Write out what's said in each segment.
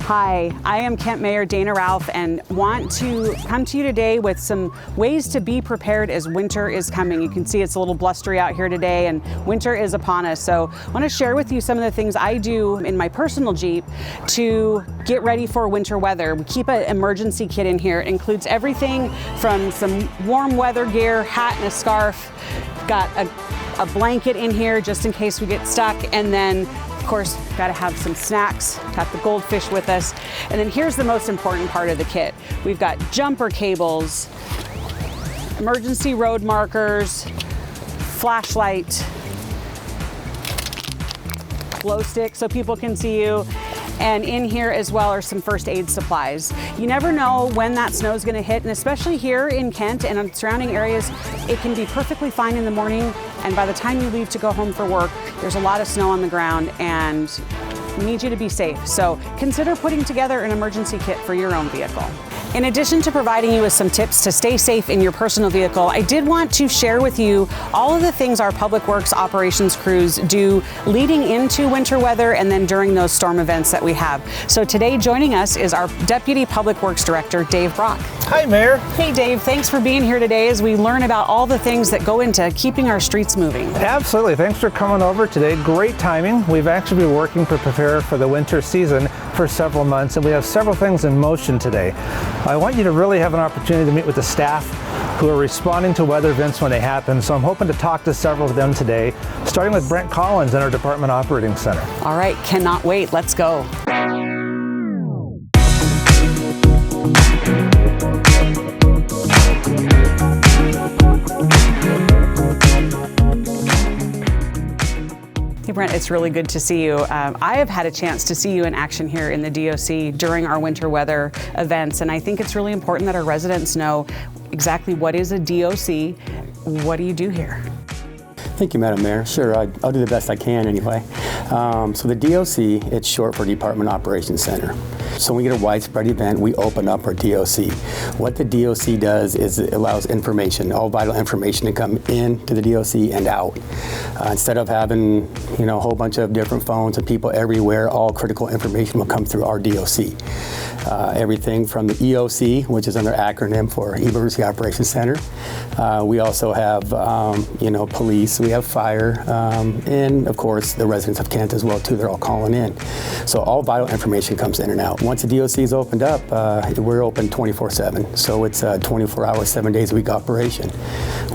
Hi, I am Kent Mayor Dana Ralph and want to come to you today with some ways to be prepared as winter is coming. You can see it's a little blustery out here today and winter is upon us. So I want to share with you some of the things I do in my personal Jeep to get ready for winter weather. We keep an emergency kit in here. It includes everything from some warm weather gear, hat and a scarf. Got a blanket in here just in case we get stuck, and then of course, got to have some snacks, got the goldfish with us. And then here's the most important part of the kit. We've got jumper cables, emergency road markers, flashlight, glow stick so people can see you. And in here as well are some first aid supplies. You never know when that snow is going to hit, and especially here in Kent and in surrounding areas, it can be perfectly fine in the morning, and by the time you leave to go home for work, there's a lot of snow on the ground and we need you to be safe. So consider putting together an emergency kit for your own vehicle. In addition to providing you with some tips to stay safe in your personal vehicle, I did want to share with you all of the things our Public Works operations crews do leading into winter weather and then during those storm events that we have. So today joining us is our Deputy Public Works Director, Dave Brock. Hi, Mayor. Hey, Dave, thanks for being here today as we learn about all the things that go into keeping our streets moving. Absolutely. Thanks for coming over today. Great timing. We've actually been working to prepare for the winter season for several months, and we have several things in motion today. I want you to really have an opportunity to meet with the staff who are responding to weather events when they happen, so I'm hoping to talk to several of them today, starting with Brent Collins in our Department Operating Center. All right, cannot wait. Let's go. Hey Brent, it's really good to see you. I have had a chance to see you in action here in the DOC during our winter weather events, and I think it's really important that our residents know exactly what is a DOC. What do you do here? Thank you, Madam Mayor. Sure, I'll do the best I can anyway. So the DOC, it's short for Department Operations Center. So when we get a widespread event, we open up our DOC. What the DOC does is it allows information, all vital information to come into the DOC and out. Instead of having, a whole bunch of different phones and people everywhere, all critical information will come through our DOC. Everything from the EOC, which is another acronym for Emergency Operations Center. We also have, police, we have fire, and of course the residents of Kent as well too. They're all calling in. So all vital information comes in and out. Once the DOC is opened up, we're open 24/7. So it's a 24-hour, 7 days a week operation.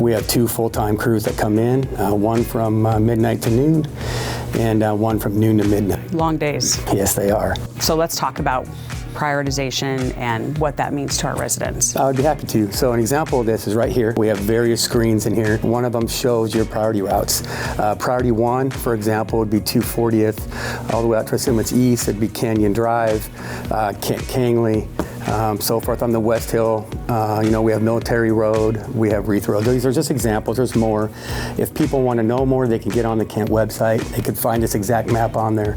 We have 2 full-time crews that come in, one from midnight to noon, and one from noon to midnight. Long days. Yes, they are. So let's talk about prioritization and what that means to our residents. I would be happy to. So an example of this is right here. We have various screens in here. One of them shows your priority routes. Priority 1, for example, would be 240th, all the way out to Simmons East. It'd be Canyon Drive, Kent Kangley, so forth. On the West Hill, we have Military Road, we have Reith Road. These are just examples. There's more. If people want to know more, they can get on the Kent website. They can find this exact map on there,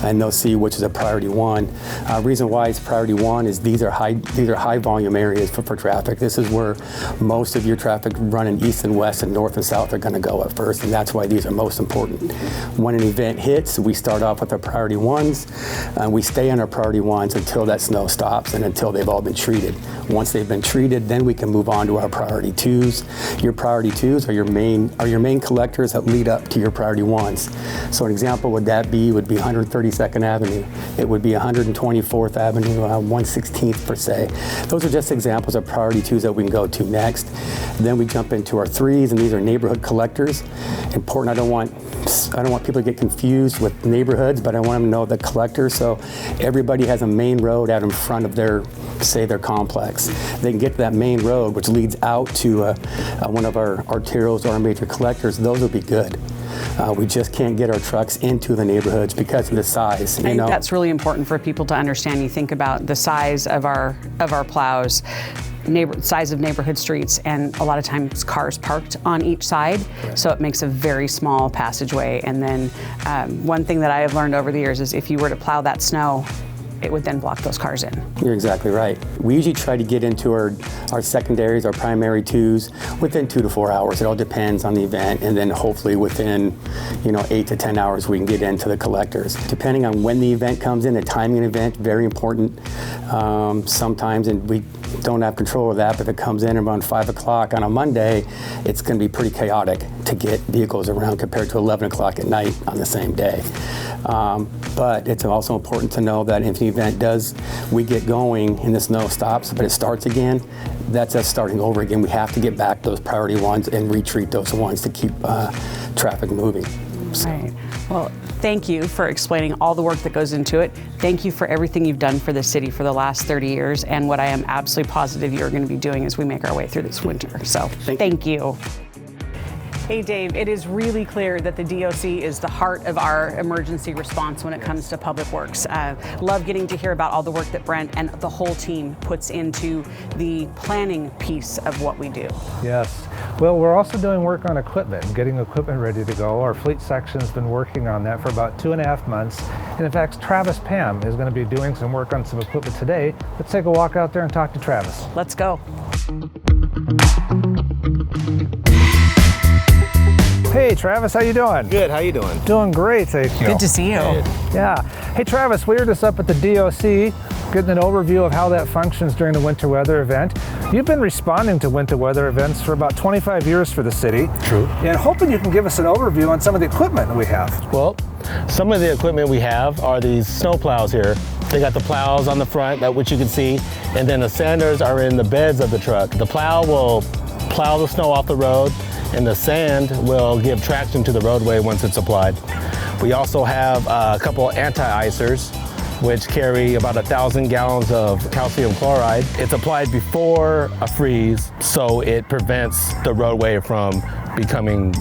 and they'll see which is a priority 1. Reason why it's priority 1 is these are high volume areas for traffic. This is where most of your traffic running east and west and north and south are going to go at first, and that's why these are most important. When an event hits, we start off with our priority 1s, and we stay on our priority 1s until that snow stops and until they've all been treated. Once they've been treated, then we can move on to our priority 2s. Your priority 2s are your main collectors that lead up to your priority 1s. So an example would be 132nd Avenue. It would be 124th Avenue, 116th per se. Those are just examples of priority 2s that we can go to next. Then we jump into our 3s, and these are neighborhood collectors. Important, I don't want people to get confused with neighborhoods, but I want them to know the collectors. So everybody has a main road out in front of their complex. They can get to that main road, which leads out to one of our arterials or our major collectors. Those would be good. We just can't get our trucks into the neighborhoods because of the size. I think that's really important for people to understand. You think about the size of our plows, size of neighborhood streets, and a lot of times cars parked on each side, so it makes a very small passageway. And then one thing that I have learned over the years is if you were to plow that snow it would then block those cars in. You're exactly right. We usually try to get into our secondaries, our primary twos, within 2 to 4 hours. It all depends on the event, and then hopefully within 8 to 10 hours we can get into the collectors. Depending on when the event comes in, the timing of the event, very important. Sometimes, and we don't have control of that, but if it comes in around 5 o'clock on a Monday, it's going to be pretty chaotic to get vehicles around compared to 11 o'clock at night on the same day. But it's also important to know that if the event we get going and the snow stops, but it starts again, that's us starting over again. We have to get back those priority ones and retreat those ones to keep traffic moving. So. Right. Well, thank you for explaining all the work that goes into it. Thank you for everything you've done for the city for the last 30 years and what I am absolutely positive you're going to be doing as we make our way through this winter. So thank you. Hey Dave, it is really clear that the DOC is the heart of our emergency response when it comes to public works. Love getting to hear about all the work that Brent and the whole team puts into the planning piece of what we do. Yes. Well, we're also doing work on equipment, getting equipment ready to go. Our fleet section's been working on that for about 2.5 months. And in fact, Travis Pam is going to be doing some work on some equipment today. Let's take a walk out there and talk to Travis. Let's go. Hey Travis, how you doing? Good, how you doing? Doing great, thank you. Good to see you. Yeah. Hey Travis, we were just up at the DOC getting an overview of how that functions during the winter weather event. You've been responding to winter weather events for about 25 years for the city. True. And hoping you can give us an overview on some of the equipment we have. Well, some of the equipment we have are these snow plows here. They got the plows on the front, which you can see, and then the sanders are in the beds of the truck. The plow will plow the snow off the road, and the sand will give traction to the roadway once it's applied. We also have a couple anti-icers, which carry about 1,000 gallons of calcium chloride. It's applied before a freeze, so it prevents the roadway from becoming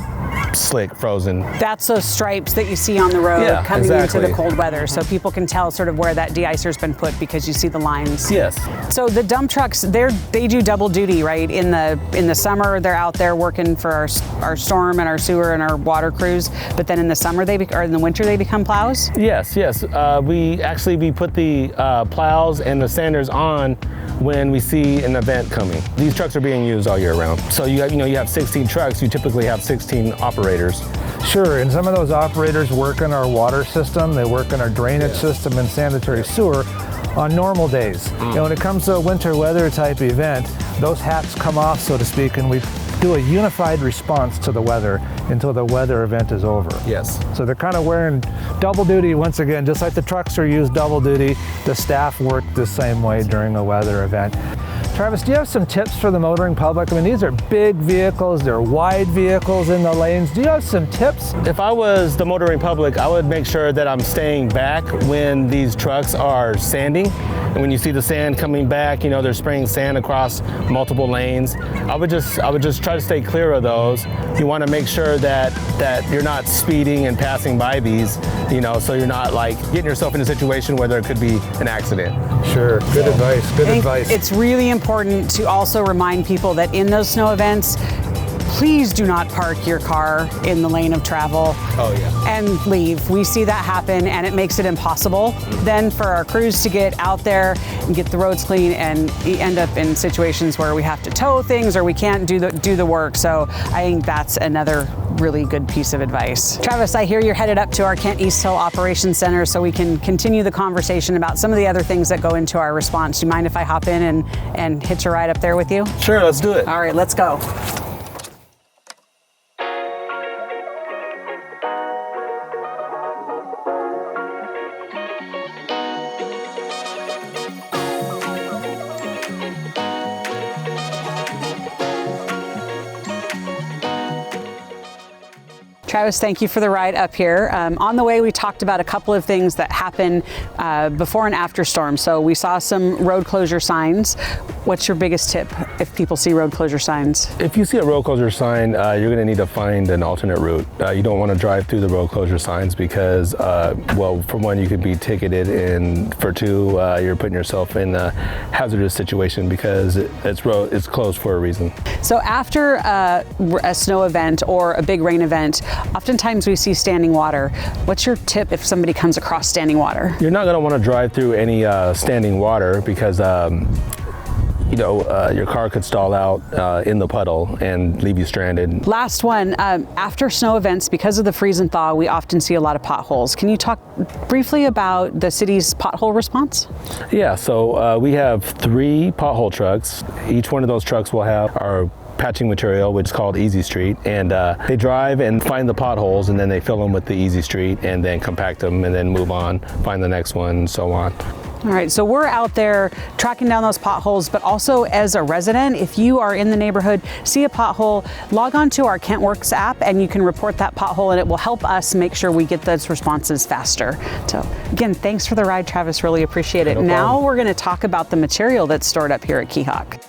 slick, frozen. That's those stripes that you see on the road coming into the cold weather, so people can tell sort of where that de-icer's been put because you see the lines. Yes. So the dump trucks, they do double duty, right? In the summer, they're out there working for our storm and our sewer and our water crews, but then in the summer or in the winter they become plows? Yes. We put the plows and the sanders on when we see an event coming. These trucks are being used all year round. So you have 16 trucks, you typically have 16 operators. Sure, and some of those operators work in our water system, they work in our drainage system and sanitary sewer on normal days. And when it comes to a winter weather type event, those hats come off, so to speak, and we do a unified response to the weather until the weather event is over. Yes. So they're kind of wearing double duty once again, just like the trucks are used double duty, the staff work the same way during a weather event. Travis, do you have some tips for the motoring public? I mean, these are big vehicles, they're wide vehicles in the lanes. Do you have some tips? If I was the motoring public, I would make sure that I'm staying back when these trucks are sanding. And when you see the sand coming back, they're spraying sand across multiple lanes. I would just try to stay clear of those. You want to make sure that you're not speeding and passing by these, so you're not like getting yourself in a situation where there could be an accident. Sure, good advice, good advice. It's really important to also remind people that in those snow events, please do not park your car in the lane of travel and leave. We see that happen, and it makes it impossible then for our crews to get out there and get the roads clean, and we end up in situations where we have to tow things or we can't do the work. So I think that's another really good piece of advice. Travis, I hear you're headed up to our Kent East Hill Operations Center so we can continue the conversation about some of the other things that go into our response. Do you mind if I hop in and hitch a ride up there with you? Sure, let's do it. All right, let's go. Travis, thank you for the ride up here. On the way, we talked about a couple of things that happen before and after storms. So we saw some road closure signs. What's your biggest tip if people see road closure signs? If you see a road closure sign, you're going to need to find an alternate route. You don't want to drive through the road closure signs because, well, for one, you could be ticketed, and for two, you're putting yourself in a hazardous situation because it's closed for a reason. So after a snow event or a big rain event, oftentimes we see standing water. What's your tip if somebody comes across standing water? You're not going to want to drive through any standing water because your car could stall out in the puddle and leave you stranded. Last one, after snow events, because of the freeze and thaw, we often see a lot of potholes. Can you talk briefly about the city's pothole response? Yeah, so we have 3 pothole trucks. Each one of those trucks will have our patching material, which is called Easy Street, and they drive and find the potholes, and then they fill them with the Easy Street and then compact them and then move on, find the next one, and so on. All right, so we're out there tracking down those potholes, but also as a resident, if you are in the neighborhood, see a pothole, log on to our KentWorks app and you can report that pothole, and it will help us make sure we get those responses faster. So again, thanks for the ride, Travis, really appreciate it. No now problem. we're gonna talk about the material that's stored up here at Keehawk.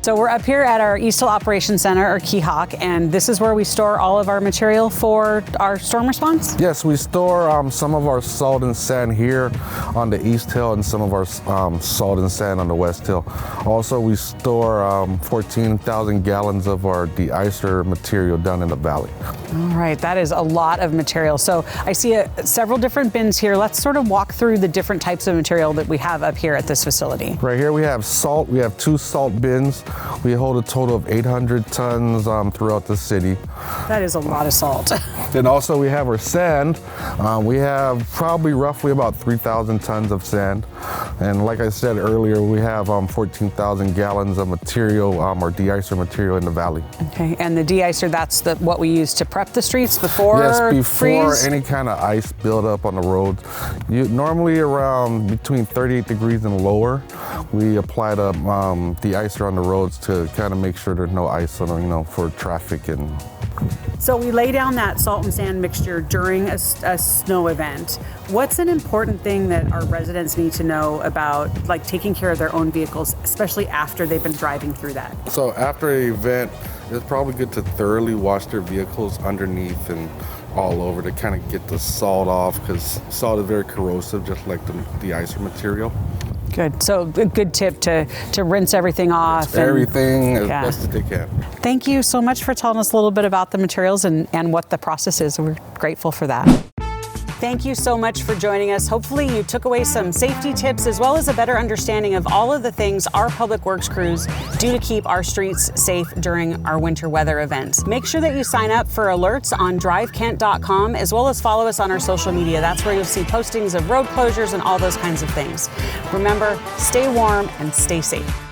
So we're up here at our Eastal Operations Center, or Keehawk, and this is where we store all of our material for our storm response? Yes, we store some of our salt and sand here on the east hill and some of our salt and sand on the west hill. Also, we store 14,000 gallons of our de-icer material down in the valley. All right, that is a lot of material. So I see several different bins here. Let's sort of walk through the different types of material that we have up here at this facility. Right here we have salt. We have 2 salt bins. We hold a total of 800 tons throughout the city. That is a lot of salt. Then also we have our sand. We have probably roughly about 3,000 tons of sand. And like I said earlier, we have 14,000 gallons of material, or de-icer material in the valley. Okay, and the de-icer, that's what we use to prep the streets before before freeze? any kind of ice buildup on the roads. Normally around between 38 degrees and lower, we apply the de-icer on the roads to kind of make sure there's no ice on, for traffic. And So we lay down that salt and sand mixture during a snow event. What's an important thing that our residents need to know about, like, taking care of their own vehicles, especially after they've been driving through that? so after an event, it's probably good to thoroughly wash their vehicles underneath and all over to kind of get the salt off, because salt is very corrosive, just like the de-icer material. Good. So a good tip to rinse everything off. Everything as best as they can. Thank you so much for telling us a little bit about the materials and what the process is. We're grateful for that. Thank you so much for joining us. Hopefully you took away some safety tips as well as a better understanding of all of the things our public works crews do to keep our streets safe during our winter weather events. Make sure that you sign up for alerts on KentWA.gov as well as follow us on our social media. That's where you'll see postings of road closures and all those kinds of things. Remember, stay warm and stay safe.